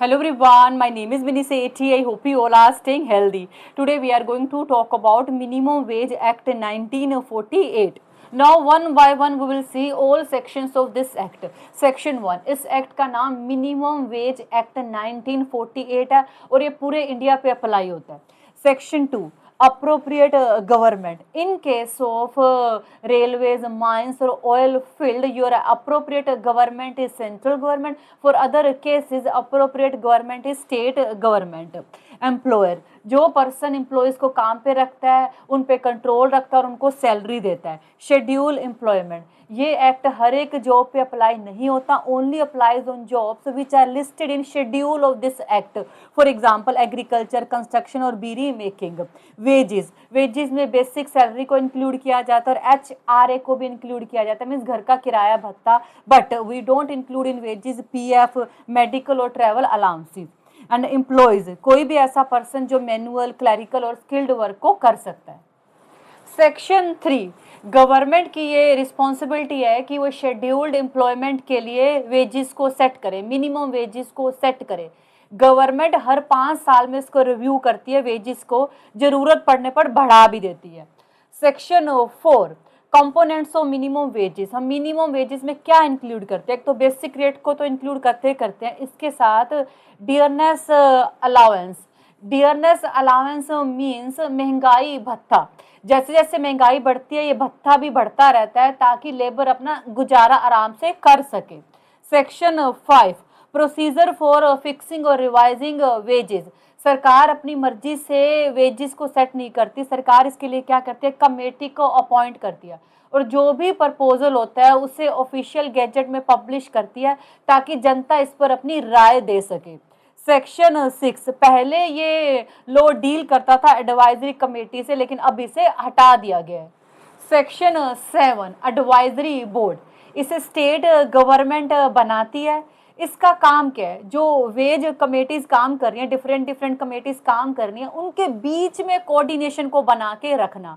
Hello everyone, my name is Vinny Sethi. I hope you all are staying healthy. Today we are going to talk about Minimum Wage Act 1948. Now one by one we will see all sections of this act. Section 1, इस act का नाम minimum wage act 1948 है और ये पूरे India पे apply होता है. Section 2, appropriate government. In case of railways, mines or oil field, your appropriate government is central government. For other cases, appropriate government is state government. Employer, जो person employees को काम पे रखता है, उन पे कंट्रोल रखता है और उनको सैलरी देता है. शेड्यूल एम्प्लॉयमेंट, ये एक्ट हर एक जॉब पे अप्लाई नहीं होता, only applies on jobs which are listed in schedule of this act. For example agriculture, construction और बीड़ी मेकिंग. वेजेस में बेसिक सैलरी को इंक्लूड किया जाता है और HRA को भी इंक्लूड किया जाता है, मीन्स घर का किराया भत्ता. But we don't include in wages PF, medical और ट्रैवल अलाउंसेस. एंड एम्प्लॉयज, कोई भी ऐसा पर्सन जो मैनुअल, क्लरिकल और स्किल्ड वर्क को कर सकता है. सेक्शन 3, गवर्नमेंट की ये रिस्पॉन्सिबिलिटी है कि वो शेड्यूल्ड एम्प्लॉयमेंट के लिए वेजेस को सेट करे, मिनिमम वेजेस को सेट करे. गवर्नमेंट हर 5 साल में इसको रिव्यू करती है, वेजेस को जरूरत पड़ने पर बढ़ा भी देती है. Section 4, components of minimum wages. हम मिनिमम वेजेस में क्या इंक्लूड करते हैं? एक तो बेसिक रेट को तो इंक्लूड करते हैं, इसके साथ dearness allowance. Dearness allowance means महंगाई भत्ता. जैसे जैसे महंगाई बढ़ती है ये भत्ता भी बढ़ता रहता है ताकि लेबर अपना गुजारा आराम से कर सके. सेक्शन 5, प्रोसीजर फॉर फिक्सिंग और रिवाइजिंग वेजेस. सरकार अपनी मर्जी से वेजेस को सेट नहीं करती, सरकार इसके लिए क्या करती है, कमेटी को अपॉइंट करती है और जो भी प्रपोजल होता है उसे ऑफिशियल गैजेट में पब्लिश करती है ताकि जनता इस पर अपनी राय दे सके. सेक्शन 6, पहले ये लॉ डील करता था एडवाइजरी कमेटी से, लेकिन अब इसे हटा दिया गया है. Section 7, advisory board. इसे स्टेट गवर्नमेंट बनाती है. इसका काम क्या है? जो वेज कमेटीज काम कर रही हैं, डिफरेंट कमेटीज काम कर रही हैं, उनके बीच में कोऑर्डिनेशन को बना के रखना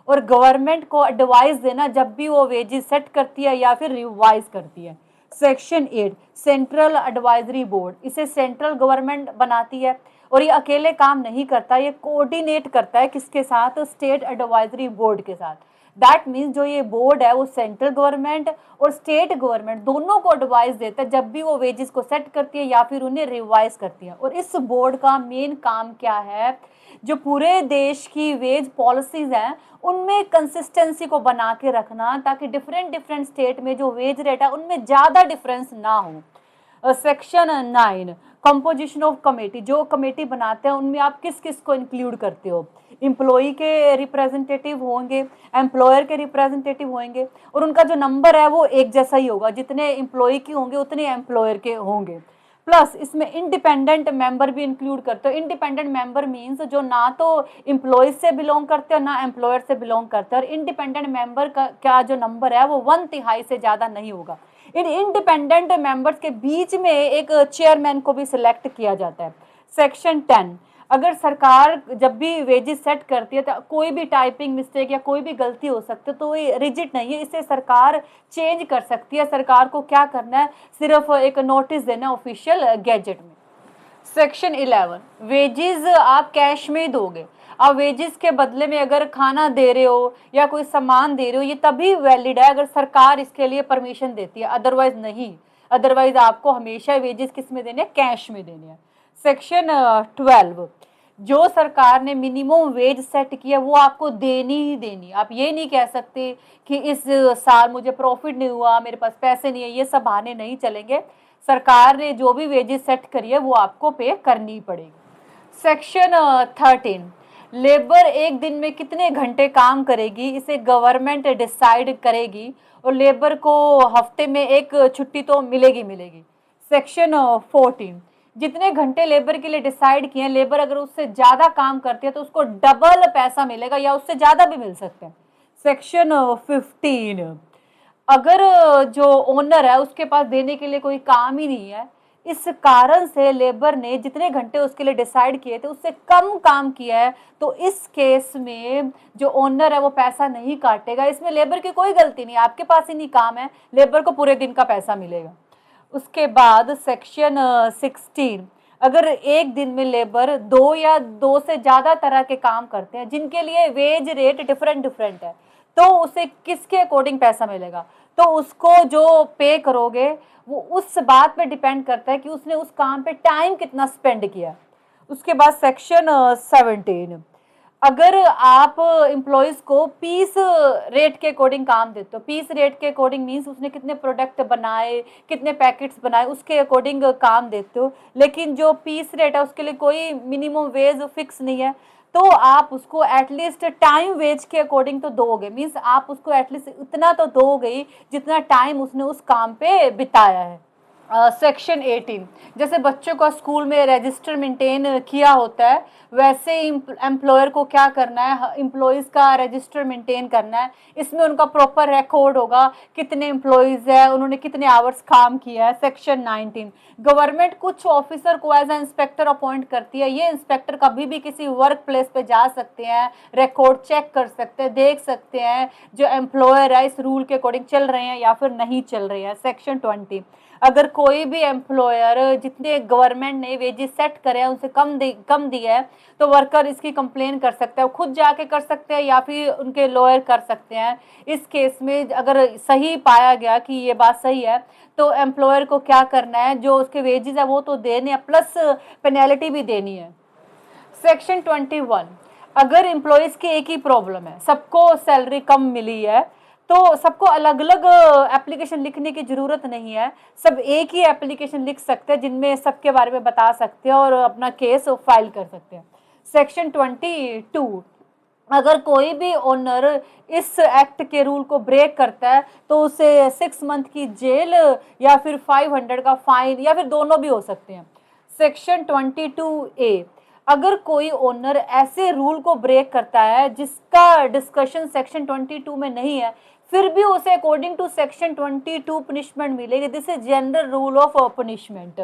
और गवर्नमेंट को एडवाइस देना जब भी वो वेजेस सेट करती है या फिर रिवाइज करती है. Section 8, central advisory board. इसे सेंट्रल गवर्नमेंट बनाती है और ये अकेले काम नहीं करता, ये कोऑर्डिनेट करता है किसके साथ? स्टेट एडवाइजरी बोर्ड के साथ. दैट मीन्स जो ये बोर्ड है वो सेंट्रल गवर्नमेंट और स्टेट गवर्नमेंट दोनों को एडवाइस देता है जब भी वो वेजेस को सेट करती है या फिर उन्हें रिवाइज करती है. और इस बोर्ड का मेन काम क्या है? जो पूरे देश की वेज पॉलिसीज हैं उनमें कंसिस्टेंसी को बना के रखना ताकि डिफरेंट स्टेट में जो वेज रेट है उनमें ज़्यादा डिफरेंस ना हो. Section 9, composition of committee. जो कमेटी बनाते हैं उनमें आप किस किस को इंक्लूड करते हो? एम्प्लॉई के रिप्रेजेंटेटिव होंगे, एम्प्लॉयर के रिप्रेजेंटेटिव होंगे और उनका जो नंबर है वो एक जैसा ही होगा, जितने एम्प्लॉई के होंगे उतने एम्प्लॉयर के होंगे. प्लस इसमें इंडिपेंडेंट मेंबर भी इंक्लूड करते हो. इंडिपेंडेंट मेंबर मीन्स जो ना तो एम्प्लॉयज से बिलोंग करते हो ना एम्प्लॉयर से बिलोंग करते हैं. और इंडिपेंडेंट मेंबर का जो नंबर है वो 1/3 से ज़्यादा नहीं होगा. इन इंडिपेंडेंट मेंबर्स के बीच में एक चेयरमैन को भी सिलेक्ट किया जाता है. सेक्शन 10, अगर सरकार जब भी वेजेस सेट करती है तो कोई भी टाइपिंग मिस्टेक या कोई भी गलती हो सकती है तो ये रिजिड नहीं है, इसे सरकार चेंज कर सकती है. सरकार को क्या करना है? सिर्फ एक नोटिस देना है ऑफिशियल गैजेट में. सेक्शन 11, वेजेस आप कैश में ही दोगे. आप वेजेस के बदले में अगर खाना दे रहे हो या कोई सामान दे रहे हो ये तभी वैलिड है अगर सरकार इसके लिए परमिशन देती है, अदरवाइज नहीं. अदरवाइज आपको हमेशा वेजेस किस में देने हैं? कैश में देने हैं. सेक्शन 12, जो सरकार ने मिनिमम वेज सेट किया वो आपको देनी ही देनी. आप ये नहीं कह सकते कि इस साल मुझे प्रॉफिट नहीं हुआ, मेरे पास पैसे नहीं है, ये सब बहाने नहीं चलेंगे. सरकार ने जो भी वेजेस सेट करी है वो आपको पे करनी पड़ेगी. सेक्शन 13, लेबर एक दिन में कितने घंटे काम करेगी इसे गवर्नमेंट डिसाइड करेगी और लेबर को हफ्ते में एक छुट्टी तो मिलेगी. सेक्शन 14, जितने घंटे लेबर के लिए डिसाइड किए हैं, लेबर अगर उससे ज़्यादा काम करती है तो उसको डबल पैसा मिलेगा या उससे ज़्यादा भी मिल सकते हैं. सेक्शन 15, अगर जो ओनर है उसके पास देने के लिए कोई काम ही नहीं है, इस कारण से लेबर ने जितने घंटे उसके लिए डिसाइड किए थे उससे कम काम किया है, तो इस केस में जो ओनर है वो पैसा नहीं काटेगा. इसमें लेबर की कोई गलती नहीं, आपके पास ही नहीं काम है, लेबर को पूरे दिन का पैसा मिलेगा. उसके बाद सेक्शन 16, अगर एक दिन में लेबर 2 या 2 से ज्यादा तरह के काम करते हैं जिनके लिए वेज रेट डिफरेंट डिफरेंट है, तो उसे किसके अकॉर्डिंग पैसा मिलेगा? तो उसको जो पे करोगे वो उस बात पे डिपेंड करता है कि उसने उस काम पे टाइम कितना स्पेंड किया। उसके बाद सेक्शन 17, अगर आप एम्प्लॉयज को पीस रेट के अकॉर्डिंग काम देते हो, पीस रेट के अकॉर्डिंग मीन्स उसने कितने प्रोडक्ट बनाए, कितने पैकेट्स बनाए, उसके अकॉर्डिंग काम देते हो, लेकिन जो पीस रेट है उसके लिए कोई मिनिमम वेज फिक्स नहीं है, तो आप उसको एटलीस्ट टाइम वेज के अकॉर्डिंग तो दोगे, मीन्स आप उसको एटलीस्ट इतना तो दोगे जितना टाइम उसने उस काम पे बिताया है। सेक्शन 18, जैसे बच्चों का स्कूल में रजिस्टर मेंटेन किया होता है, वैसे एम्प्लॉयर को क्या करना है, एम्प्लॉयज़ का रजिस्टर मेंटेन करना है। इसमें उनका प्रॉपर रिकॉर्ड होगा, कितने एम्प्लॉयज़ है, उन्होंने कितने आवर्स काम किया है। सेक्शन 19, गवर्नमेंट कुछ ऑफिसर को एज ए इंस्पेक्टर अपॉइंट करती है। ये इंस्पेक्टर कभी भी किसी वर्क प्लेस पे जा सकते हैं, रिकॉर्ड चेक कर सकते हैं, देख सकते हैं जो एम्प्लॉयर है इस रूल के अकॉर्डिंग चल रहे हैं या फिर नहीं चल रहे हैं। सेक्शन 20, अगर कोई भी एम्प्लॉयर जितने गवर्नमेंट ने वेजेस सेट करे हैं उनसे कम दिया है, तो वर्कर इसकी कंप्लेन कर सकता है, खुद जाके कर सकते हैं या फिर उनके लॉयर कर सकते हैं। इस केस में अगर सही पाया गया कि ये बात सही है, तो एम्प्लॉयर को क्या करना है, जो उसके वेजेस है वो तो देने हैं, प्लस पेनल्टी भी देनी है। सेक्शन 21, अगर एम्प्लॉयज की एक ही प्रॉब्लम है, सबको सैलरी कम मिली है, तो सबको अलग अलग एप्लीकेशन लिखने की जरूरत नहीं है, सब एक ही एप्लीकेशन लिख सकते हैं जिनमें सबके बारे में बता सकते हैं और अपना केस फाइल कर सकते हैं। सेक्शन 22, अगर कोई भी ओनर इस एक्ट के रूल को ब्रेक करता है तो उसे 6 मंथ की जेल या फिर 500 का फाइन या फिर दोनों भी हो सकते हैं। सेक्शन 22A, अगर कोई ओनर ऐसे रूल को ब्रेक करता है जिसका डिस्कशन सेक्शन 22 में नहीं है, फिर भी उसे अकॉर्डिंग टू सेक्शन 22 पनिशमेंट मिलेगी। This is general rule of punishment.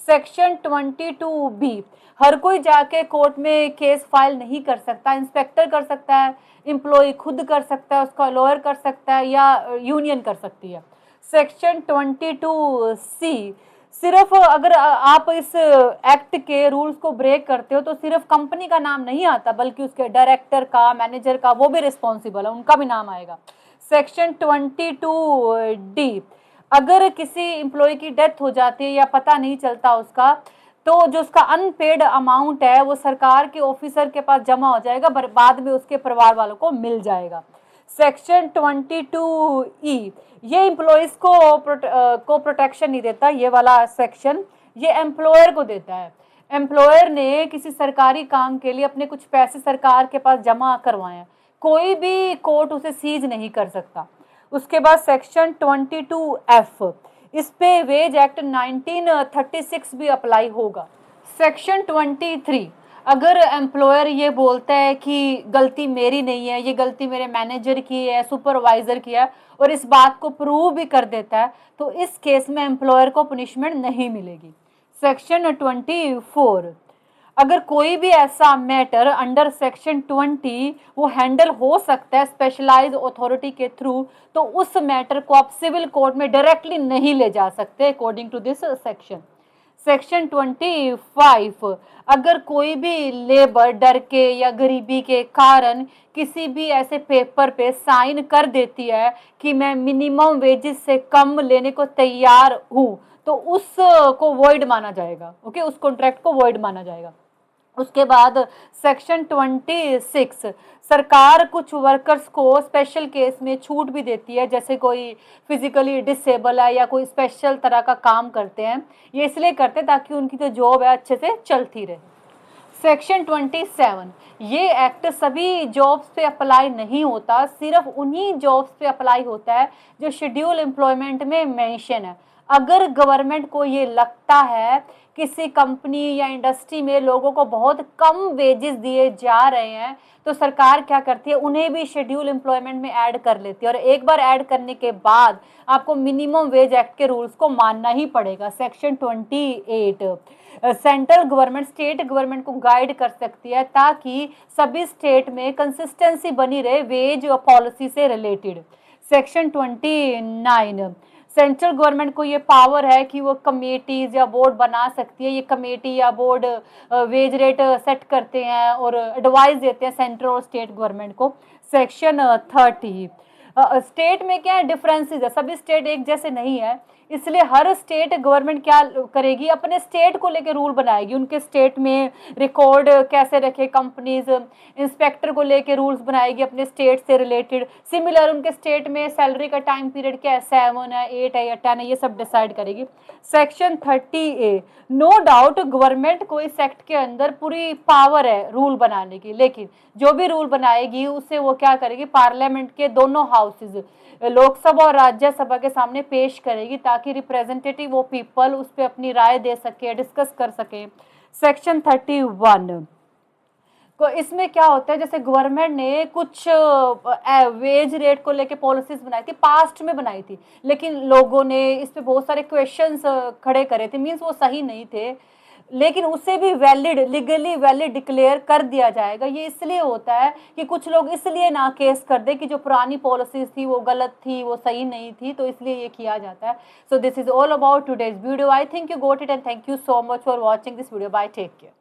Section 22B, हर कोई जाके कोर्ट में केस फाइल नहीं कर सकता, इंस्पेक्टर कर सकता है, एम्प्लॉय खुद कर सकता है, उसका लॉयर कर सकता है या यूनियन कर सकती है। सेक्शन 22C, सिर्फ अगर आप इस एक्ट के रूल्स को ब्रेक करते हो तो सिर्फ कंपनी का नाम नहीं आता, बल्कि उसके डायरेक्टर का, मैनेजर का, वो भी रिस्पॉन्सिबल है, उनका भी नाम आएगा। सेक्शन 22D, अगर किसी एम्प्लॉय की डेथ हो जाती है या पता नहीं चलता उसका, तो जो उसका अनपेड अमाउंट है वो सरकार के ऑफिसर के पास जमा हो जाएगा, बाद में उसके परिवार वालों को मिल जाएगा। सेक्शन 22E, ये एम्प्लॉयज को प्रोटेक्शन नहीं देता, ये वाला सेक्शन ये एम्प्लॉयर को देता है। एम्प्लॉयर ने किसी सरकारी काम के लिए अपने कुछ पैसे सरकार के पास जमा करवाए हैं, कोई भी कोर्ट उसे सीज नहीं कर सकता। उसके बाद सेक्शन 22F, इस पे वेज एक्ट 1936 भी अप्लाई होगा। सेक्शन 23, अगर एम्प्लॉयर ये बोलता है कि गलती मेरी नहीं है, ये गलती मेरे मैनेजर की है, सुपरवाइजर की है, और इस बात को प्रूव भी कर देता है, तो इस केस में एम्प्लॉयर को पनिशमेंट नहीं मिलेगी। सेक्शन 24, अगर कोई भी ऐसा मैटर अंडर सेक्शन 20 वो हैंडल हो सकता है स्पेशलाइज्ड अथॉरिटी के थ्रू, तो उस मैटर को आप सिविल कोर्ट में डायरेक्टली नहीं ले जा सकते according to this section. Section 25, अगर कोई भी लेबर डर के या गरीबी के कारण किसी भी ऐसे पेपर पे साइन कर देती है कि मैं मिनिमम वेजेस से कम लेने को तैयार हूँ, तो उसको वॉइड माना जाएगा। ओके, उस कॉन्ट्रैक्ट को वॉइड माना जाएगा। उसके बाद सेक्शन 26, सरकार कुछ वर्कर्स को स्पेशल केस में छूट भी देती है, जैसे कोई फिजिकली डिसेबल है या कोई स्पेशल तरह का काम करते हैं, ये इसलिए करते हैं ताकि उनकी जो जॉब है अच्छे से चलती रहे। सेक्शन 27, ये एक्ट सभी जॉब्स पे अप्लाई नहीं होता, सिर्फ उन्हीं जॉब्स पे अप्लाई होता है जो शेड्यूल एम्प्लॉयमेंट में मेंशन है। अगर गवर्नमेंट को ये लगता है किसी कंपनी या इंडस्ट्री में लोगों को बहुत कम वेजेस दिए जा रहे हैं, तो सरकार क्या करती है, उन्हें भी शेड्यूल एम्प्लॉयमेंट में ऐड कर लेती है, और एक बार ऐड करने के बाद आपको मिनिमम वेज एक्ट के रूल्स को मानना ही पड़ेगा। Section 28, central government state government को गाइड कर सकती है ताकि सभी स्टेट में कंसिस्टेंसी बनी रहे वेज पॉलिसी से रिलेटेड। सेक्शन 29, सेंट्रल गवर्नमेंट को ये पावर है कि वो कमेटीज या बोर्ड बना सकती है। ये कमेटी या बोर्ड वेज रेट सेट करते हैं और एडवाइस देते हैं सेंट्रल और स्टेट गवर्नमेंट को। सेक्शन 30, स्टेट में क्या है, डिफरेंसेस है, सभी स्टेट एक जैसे नहीं है, इसलिए हर स्टेट गवर्नमेंट क्या करेगी, अपने स्टेट को लेके रूल बनाएगी। उनके स्टेट में रिकॉर्ड कैसे रखे कंपनीज, इंस्पेक्टर को लेके रूल्स बनाएगी अपने स्टेट से रिलेटेड। सिमिलर उनके स्टेट में सैलरी का टाइम पीरियड क्या है, 7 है, 8 है या 10 है, ये सब डिसाइड करेगी। Section 30A, no doubt government को इस एक्ट के अंदर पूरी पावर है रूल बनाने की, लेकिन जो भी रूल बनाएगी उससे वो क्या करेगी, पार्लियामेंट के दोनों हाउसेज, लोकसभा और राज्यसभा के सामने पेश करेगी, ताकि रिप्रेजेंटेटिव वो पीपल उस पर अपनी राय दे सके, डिस्कस कर सके। सेक्शन 31 को इसमें क्या होता है, जैसे गवर्नमेंट ने कुछ वेज रेट को लेके पॉलिसीज बनाई थी, पास्ट में बनाई थी, लेकिन लोगों ने इस पे बहुत सारे क्वेश्चंस खड़े करे थे, मींस वो सही नहीं थे, लेकिन उसे भी वैलिड, लीगली वैलिड डिक्लेयर कर दिया जाएगा। ये इसलिए होता है कि कुछ लोग इसलिए ना केस कर दे कि जो पुरानी पॉलिसीज थी वो गलत थी, वो सही नहीं थी, तो इसलिए ये किया जाता है। So this is all about today's video. I think you got it and thank you so much for watching this video. Bye, take care.